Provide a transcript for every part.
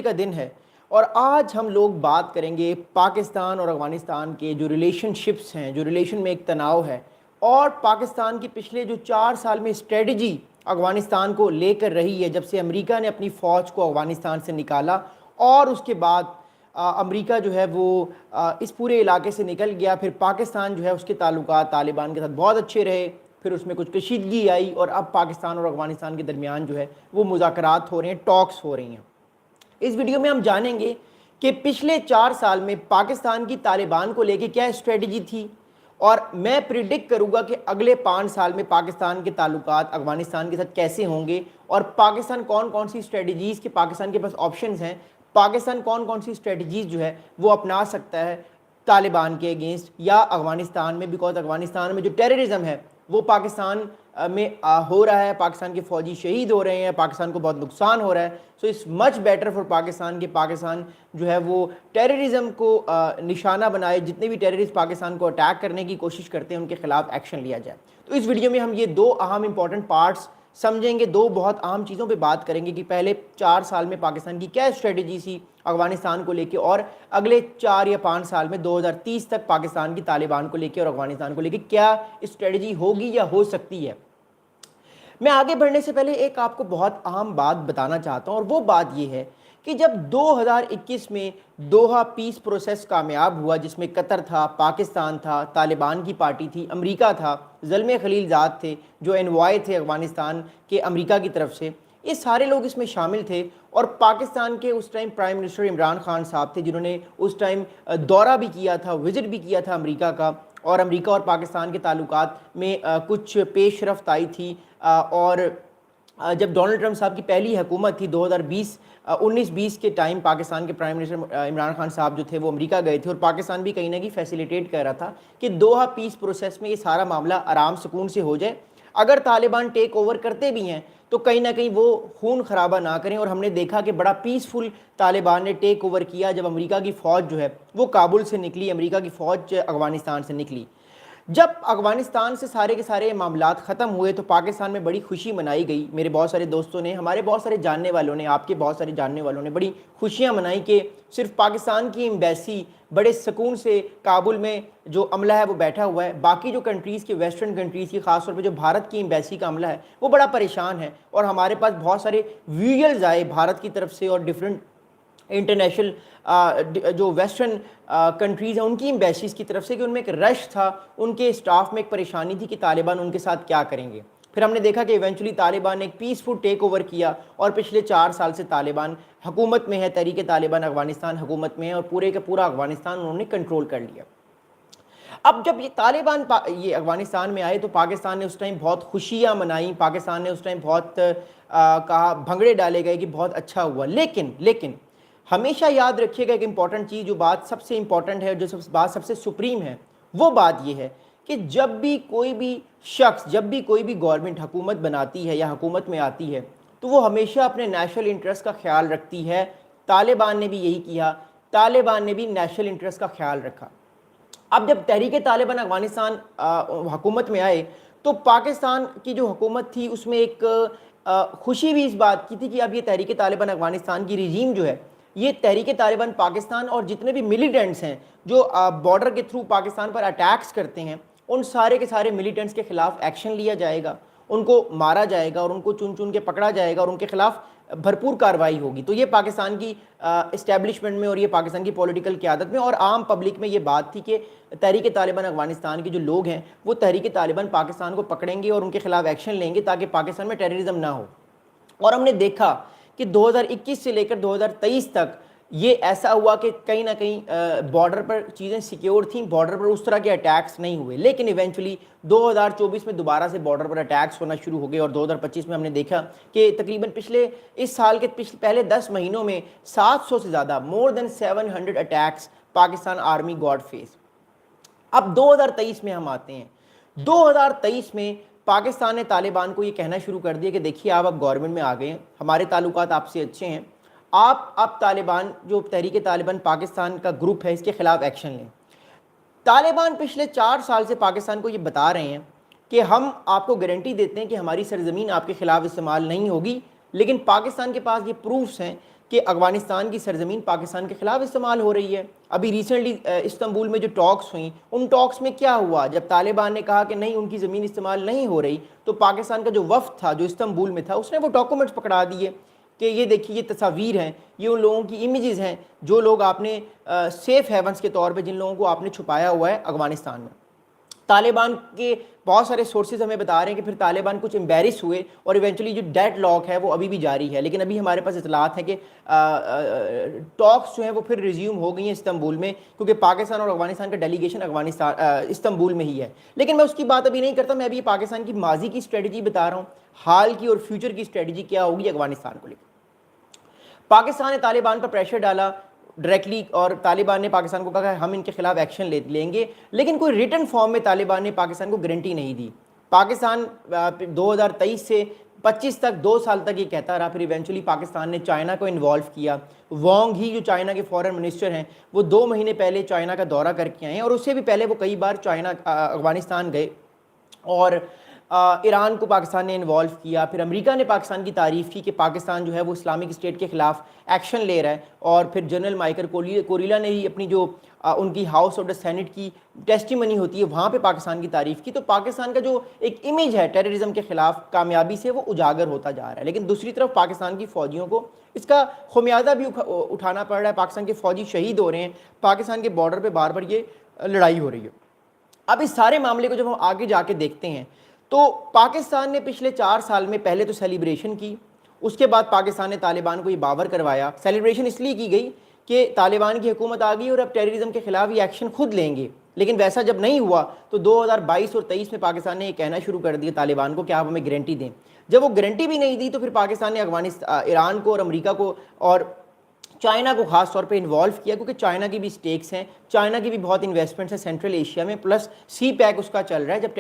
کا دن ہے اور آج ہم لوگ بات کریں گے پاکستان اور افغانستان کے جو ریلیشن شپس ہیں، جو ریلیشن میں ایک تناؤ ہے، اور پاکستان کی پچھلے جو 4 سال میں اسٹریٹجی افغانستان کو لے کر رہی ہے، جب سے امریکہ نے اپنی فوج کو افغانستان سے نکالا اور اس کے بعد امریکہ جو ہے وہ اس پورے علاقے سے نکل گیا۔ پھر پاکستان جو ہے اس کے تعلقات طالبان کے ساتھ بہت اچھے رہے، پھر اس میں کچھ کشیدگی آئی اور اب پاکستان اور افغانستان کے درمیان جو ہے وہ مذاکرات ہو رہے ہیں، ٹاکس ہو رہی ہیں۔ اس ویڈیو میں ہم جانیں گے کہ پچھلے 4 سال میں پاکستان کی طالبان کو لے کے کیا اسٹریٹجی تھی، اور میں پریڈکٹ کروں گا کہ اگلے 5 سال میں پاکستان کے تعلقات افغانستان کے ساتھ کیسے ہوں گے، اور پاکستان کون کون سی اسٹریٹجیز کے پاکستان کے پاس آپشنز ہیں، پاکستان کون کون سی اسٹریٹجیز جو ہے وہ اپنا سکتا ہے طالبان کے اگینسٹ یا افغانستان میں، بیکاز افغانستان میں جو ٹیررزم ہے وہ پاکستان میں ہو رہا ہے، پاکستان کے فوجی شہید ہو رہے ہیں، پاکستان کو بہت نقصان ہو رہا ہے۔ So it's much better for Pakistan کہ پاکستان جو ہے وہ ٹیررزم کو نشانہ بنائے، جتنے بھی ٹیررسٹ پاکستان کو اٹیک کرنے کی کوشش کرتے ہیں ان کے خلاف ایکشن لیا جائے۔ تو اس ویڈیو میں ہم یہ 2 اہم امپورٹنٹ پارٹس سمجھیں گے، 2 بہت اہم چیزوں پہ بات کریں گے کہ پہلے 4 سال میں پاکستان کی کیا اسٹریٹجی تھی افغانستان کو لے کے، اور اگلے 4 یا 5 سال میں 2030 تک پاکستان کی طالبان کو لے کے اور افغانستان کو لے کے کیا اسٹریٹجی ہوگی یا ہو سکتی ہے۔ میں آگے بڑھنے سے پہلے ایک آپ کو بہت اہم بات بتانا چاہتا ہوں، اور وہ بات یہ ہے کہ جب 2021 میں دوحہ پیس پروسیس کامیاب ہوا، جس میں قطر تھا، پاکستان تھا، طالبان کی پارٹی تھی، امریکہ تھا، زلمے خلیل زاد تھے جو انوائے تھے افغانستان کے امریکہ کی طرف سے، یہ سارے لوگ اس میں شامل تھے، اور پاکستان کے اس time prime minister Imran Khan صاحب تھے جنہوں نے اس ٹائم دورہ بھی کیا تھا، وزٹ بھی کیا تھا امریکہ کا، اور امریکہ اور پاکستان کے تعلقات میں کچھ پیش رفت آئی تھی۔ اور جب ڈونلڈ ٹرمپ صاحب کی پہلی حکومت تھی 19-20 کے ٹائم، پاکستان کے پرائم منسٹر عمران خان صاحب جو تھے وہ امریکہ گئے تھے، اور پاکستان بھی کہیں نہ کہیں فیسیلیٹیٹ کر رہا تھا کہ دوحہ پیس پروسیس میں یہ سارا معاملہ آرام سکون سے ہو جائے، اگر طالبان ٹیک اوور کرتے بھی ہیں تو کہیں نہ کہیں وہ خون خرابہ نہ کریں۔ اور ہم نے دیکھا کہ بڑا پیسفل طالبان نے ٹیک اوور کیا جب امریکہ کی فوج جو ہے وہ کابل سے نکلی، امریکہ کی فوج افغانستان سے نکلی۔ جب افغانستان سے سارے کے سارے معاملات ختم ہوئے تو پاکستان میں بڑی خوشی منائی گئی، میرے بہت سارے دوستوں نے، ہمارے بہت سارے جاننے والوں نے، آپ کے بہت سارے جاننے والوں نے بڑی خوشیاں منائی کہ صرف پاکستان کی ایمبیسی بڑے سکون سے کابل میں جو عملہ ہے وہ بیٹھا ہوا ہے، باقی جو کنٹریز کی، ویسٹرن کنٹریز کی، خاص طور پہ جو بھارت کی ایمبیسی کا عملہ ہے وہ بڑا پریشان ہے، اور ہمارے پاس بہت سارے ویڈیوز آئے بھارت کی طرف سے اور ڈفرینٹ انٹرنیشنل جو ویسٹرن کنٹریز ہیں ان کی ایمبیسیز کی طرف سے، کہ ان میں ایک رش تھا، ان کے اسٹاف میں ایک پریشانی تھی کہ طالبان ان کے ساتھ کیا کریں گے۔ پھر ہم نے دیکھا کہ ایونچولی طالبان نے ایک پیسفل ٹیک اوور کیا، اور پچھلے 4 سال سے طالبان حکومت میں ہے، تحریک طالبان افغانستان حکومت میں ہے، اور پورے کا پورا افغانستان انہوں نے کنٹرول کر لیا۔ اب جب یہ طالبان یہ افغانستان میں آئے تو پاکستان نے اس ٹائم بہت خوشیاں منائیں، پاکستان نے اس ٹائم بہت کہا، بھنگڑے ڈالے گئے کہ بہت اچھا ہوا، لیکن ہمیشہ یاد رکھیے گا ایک امپورٹنٹ چیز، جو بات سب سے امپورٹنٹ ہے، جو بات سب سے سپریم ہے، وہ بات یہ ہے کہ جب بھی کوئی بھی شخص، جب بھی کوئی بھی گورنمنٹ حکومت بناتی ہے یا حکومت میں آتی ہے تو وہ ہمیشہ اپنے نیشنل انٹرسٹ کا خیال رکھتی ہے۔ طالبان نے بھی یہی کیا، طالبان نے بھی نیشنل انٹرسٹ کا خیال رکھا۔ اب جب تحریک طالبان افغانستان حکومت میں آئے تو پاکستان کی جو حکومت تھی اس میں ایک خوشی بھی اس بات کی تھی کہ اب یہ تحریک طالبان افغانستان کی رجیم جو ہے، یہ تحریک طالبان پاکستان اور جتنے بھی ملیٹنٹس ہیں جو بارڈر کے تھرو پاکستان پر اٹیکس کرتے ہیں، ان سارے کے سارے ملیٹنٹس کے خلاف ایکشن لیا جائے گا، ان کو مارا جائے گا اور ان کو چن چن کے پکڑا جائے گا اور ان کے خلاف بھرپور کارروائی ہوگی۔ تو یہ پاکستان کی اسٹیبلشمنٹ میں اور یہ پاکستان کی پولیٹیکل قیادت میں اور عام پبلک میں یہ بات تھی کہ تحریک طالبان افغانستان کے جو لوگ ہیں وہ تحریک طالبان پاکستان کو پکڑیں گے اور ان کے خلاف ایکشن لیں گے تاکہ پاکستان میں ٹیررزم نہ ہو۔ اور ہم نے دیکھا کہ 2021 سے لے کر 2023 تک یہ ایسا ہوا کہ کہیں نہ کہیں بارڈر پر چیزیں سیکیور تھیں، بارڈر پر اس طرح کے اٹیکس نہیں ہوئے، لیکن ایونچولی 2024 میں دوبارہ سے بارڈر پر اٹیکس ہونا شروع ہو گئے، اور 2025 میں ہم نے دیکھا کہ تقریباً اس سال کے پہلے 10 مہینوں میں 700 سے زیادہ، more than 700 attacks Pakistan army got face. اب 2023 میں ہم آتے ہیں، 2023 میں پاکستان نے طالبان کو یہ کہنا شروع کر دیا کہ دیکھیے آپ اب گورنمنٹ میں آ گئے ہیں، ہمارے تعلقات آپ سے اچھے ہیں، آپ اب طالبان جو تحریک طالبان پاکستان کا گروپ ہے اس کے خلاف ایکشن لیں۔ طالبان پچھلے 4 سال سے پاکستان کو یہ بتا رہے ہیں کہ ہم آپ کو گارنٹی دیتے ہیں کہ ہماری سرزمین آپ کے خلاف استعمال نہیں ہوگی، لیکن پاکستان کے پاس یہ پروفز ہیں کہ افغانستان کی سرزمین پاکستان کے خلاف استعمال ہو رہی ہے. ابھی ریسنٹلی استنبول میں جو ٹاکس ہوئیں, ان ٹاکس میں کیا ہوا؟ جب طالبان نے کہا کہ نہیں ان کی زمین استعمال نہیں ہو رہی, تو پاکستان کا جو وفد تھا جو استنبول میں تھا, اس نے وہ ڈاکومنٹس پکڑا دیے کہ یہ دیکھیے یہ تصاویر ہیں, یہ ان لوگوں کی امیجز ہیں جو لوگ آپ نے سیف ہیونس کے طور پہ جن لوگوں کو آپ نے چھپایا ہوا ہے افغانستان میں. طالبان کے بہت سارے سورسز ہمیں بتا رہے ہیں کہ پھر طالبان کچھ امبیرس ہوئے اور ایونچولی جو ڈیڈ لاک ہے وہ ابھی بھی جاری ہے. لیکن ابھی ہمارے پاس اطلاعات ہیں کہ ٹاکس جو ہیں وہ پھر ریزیوم ہو گئی ہیں استنبول میں, کیونکہ پاکستان اور افغانستان کا ڈیلیگیشن استنبول میں ہی ہے. لیکن میں اس کی بات ابھی نہیں کرتا, میں ابھی پاکستان کی ماضی کی اسٹریٹجی بتا رہا ہوں, حال کی اور فیوچر کی اسٹریٹجی کیا ہوگی افغانستان کو لے کر. پاکستان نے طالبان پر پریشر ڈالا ڈائریکٹلی, اور طالبان نے پاکستان کو کہا کہ ہم ان کے خلاف ایکشن لیں گے, لیکن کوئی ریٹن فارم میں طالبان نے پاکستان کو گارنٹی نہیں دی. پاکستان 2023 سے 25 تک 2 سال تک یہ کہتا رہا. پھر ایونچولی پاکستان نے چائنا کو انوالو کیا. وانگ ہی جو چائنا کے فارن منسٹر ہیں, وہ 2 مہینے پہلے چائنا کا دورہ کر کے آئے ہیں, اور اس سے بھی پہلے وہ کئی بار چائنا افغانستان گئے, اور ایران کو پاکستان نے انوالو کیا. پھر امریکہ نے پاکستان کی تعریف کی کہ پاکستان جو ہے وہ اسلامک اسٹیٹ کے خلاف ایکشن لے رہا ہے, اور پھر جنرل مائیکل کوریلا نے ہی اپنی جو ان کی ہاؤس آف دا سینٹ کی ٹیسٹیمنی ہوتی ہے وہاں پہ پاکستان کی تعریف کی. تو پاکستان کا جو ایک امیج ہے ٹیررزم کے خلاف کامیابی سے وہ اجاگر ہوتا جا رہا ہے. لیکن دوسری طرف پاکستان کی فوجیوں کو اس کا خمیازہ بھی اٹھانا پڑ رہا ہے. پاکستان کے فوجی شہید ہو رہے ہیں, پاکستان کے بارڈر پہ بار بار یہ لڑائی ہو رہی ہے. اب اس سارے معاملے کو جب ہم آگے جا کے دیکھتے ہیں تو پاکستان نے پچھلے 4 سال میں پہلے تو سیلیبریشن کی, اس کے بعد پاکستان نے طالبان کو یہ باور کروایا. سیلیبریشن اس لیے کی گئی کہ طالبان کی حکومت آ گئی اور اب ٹیررزم کے خلاف یہ ایکشن خود لیں گے. لیکن ویسا جب نہیں ہوا تو 2022 اور 23 میں پاکستان نے یہ کہنا شروع کر دیا طالبان کو کہ آپ ہمیں گارنٹی دیں. جب وہ گارنٹی بھی نہیں دی تو پھر پاکستان نے ایران کو اور امریکہ کو اور چائنا کو خاص طور پہ انوالو کیا, کیونکہ چائنا کی بھی سٹیکس ہیں, چائنا کی بھی بہت انویسٹمنٹس ہیں سینٹرل ایشیا میں, پلس سی پیک اس کا چل رہا ہے. جب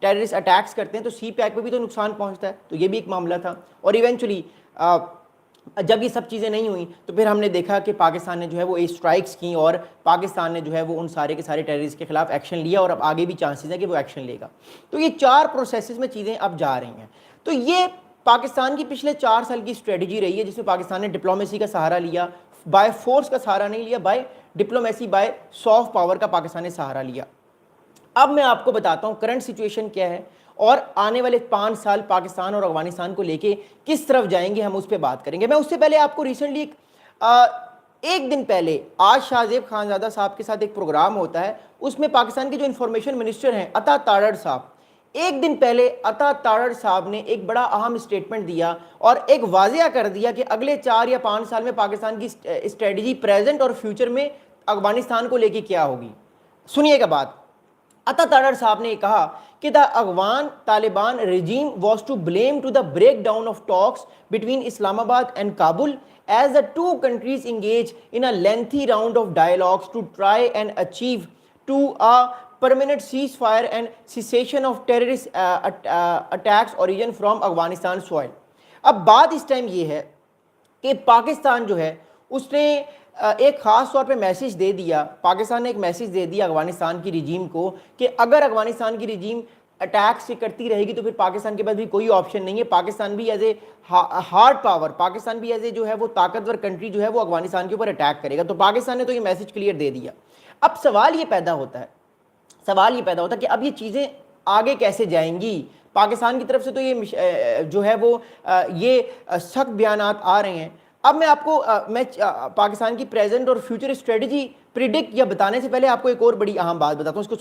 ٹیررسٹ اٹیکس کرتے ہیں تو سی پیک پہ بھی تو نقصان پہنچتا ہے, تو یہ بھی ایک معاملہ تھا. اور ایونچولی جب یہ سب چیزیں نہیں ہوئیں تو پھر ہم نے دیکھا کہ پاکستان نے جو ہے وہ اسٹرائکس کیں, اور پاکستان نے جو ہے وہ ان سارے کے سارے ٹیررسٹ کے خلاف ایکشن لیا, اور اب آگے بھی چانسز ہیں کہ وہ ایکشن لے گا. تو یہ 4 پروسیسز میں چیزیں اب جا رہی ہیں. تو یہ پاکستان کی پچھلے 4 سال کی اسٹریٹجی رہی ہے, جس میں پاکستان نے ڈپلومیسی کا سہارا لیا, بائی فورس کا سہارا نہیں لیا, by diplomacy by soft power کا پاکستان نے سہارا لیا. اب میں آپ کو بتاتا ہوں کرنٹ سچویشن کیا ہے, اور آنے والے 5 سال پاکستان اور افغانستان کو لے کے کس طرف جائیں گے, ہم اس پہ بات کریں گے. میں اس سے پہلے آپ کو ریسنٹلی ایک دن پہلے آج شاہ زیب خانزادہ صاحب کے ساتھ ایک پروگرام ہوتا ہے, اس میں پاکستان کے جو انفارمیشن منسٹر ہیں عطا تارڑ صاحب, ایک دن پہلے عطا تارڑ صاحب نے ایک بڑا اہم اسٹیٹمنٹ دیا اور ایک واضح کر دیا کہ اگلے 4 یا 5 سال میں پاکستان کی اسٹریٹجی پریزنٹ اور فیوچر میں افغانستان کو لے کے کیا ہوگی. سنیے گا بات. عطا تارڑ صاحب نے کہا کہ the Afghan Taliban regime was to blame to the breakdown of talks between Islamabad and Kabul as the two countries engage in a lengthy round of dialogues to try and achieve to a permanent ceasefire and cessation of terrorist attacks origin from Afghanistan soil. اب بات اس time یہ ہے کہ پاکستان جو ہے اس نے ایک خاص طور پہ میسیج دے دیا, پاکستان نے ایک میسیج دے دیا افغانستان کی رجیم کو کہ اگر افغانستان کی رجیم اٹیک سے کرتی رہے گی تو پھر پاکستان کے پاس بھی کوئی آپشن نہیں ہے. پاکستان بھی as a hard power, Pakistan بھی ایز اے جو ہے وہ طاقتور کنٹری جو ہے وہ افغانستان کے اوپر اٹیک کرے گا. تو پاکستان نے تو یہ میسیج کلیئر دے دیا. اب سوال یہ پیدا ہوتا ہے کہ اب یہ چیزیں آگے کیسے جائیں گی. پاکستان کی طرف سے تو یہ جو ہے وہ یہ سخت بیانات آ رہے ہیں. اب میں آپ کو پاکستان کی پریزنٹ اور فیوچر اسٹریٹجی پریڈکٹ یا بتانے سے پہلے آپ کو ایک اور بڑی اہم بات بتاتا ہوں, اس کو